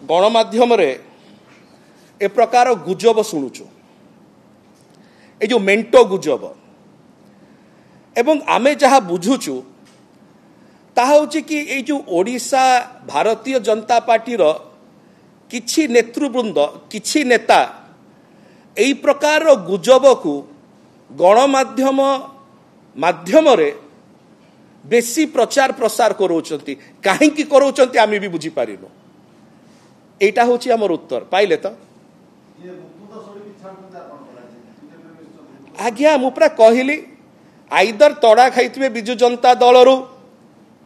गणमाध्यम ए प्रकार गुजब शुणुचु ए जो मेंटो गुजब एवं आमे जहाँ बुझुचु ताहा होची कि ए जो ओडिशा भारतीय जनता पार्टी किछि नेतृवृंद किछि नेता एई प्रकार गुजब को गणमाध्यम माध्यम रे बेसी प्रचार प्रसार करोचंती काहेकि करोचंती आमे भी बुझी पारिनो एटा होची हमर उत्तर पाइले तो आज्ञा मु पूरा कहली आइदर तड़ा खाइथिबे बिजु जनता दलरू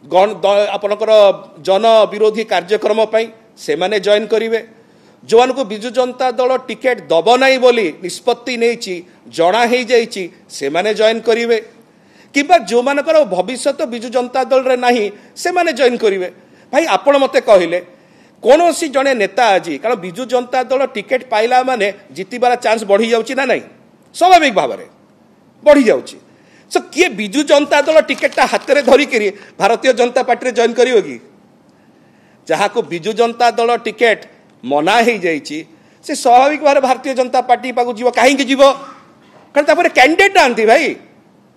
आपनकर जन विरोधी कार्यक्रम पई से माने जॉइन करिवे जो को बिजु जनता दल टिकेट दब नाही बोली निष्पत्ति नेछि जणा हे जाइछि से माने जॉइन करिवे किबा जो मानकर भविष्य बिजु जनता दल रे नाही से माने जॉइन करिवे भाई आपण मते कहिले कोनोसी जने नेता आज कारण बिजु जनता दल टिकेट पाइला माने जितिबार चांस बढ़ी जाउछि ना नहीं स्वाभाविक भाव में बढ़ी जाउछि सो किए बिजु जनता दल टिकेटा हाथ में धरिक भारतीय जनता पार्टी रे जॉइन करियो कि जहाँ को बिजु जनता दल टिकेट मना हो जाइछि से स्वाभाविक भाव भारतीय जनता पार्टी पाक जीव कहीं जीव कारण तापर कैंडिडेट आंती भाई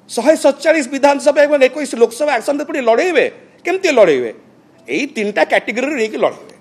147 विधानसभा एवं 21 लोकसभा आसन पुणी लड़ेबे केमती लड़ेबे यही 3टा कैटेगरी लड़ेबे।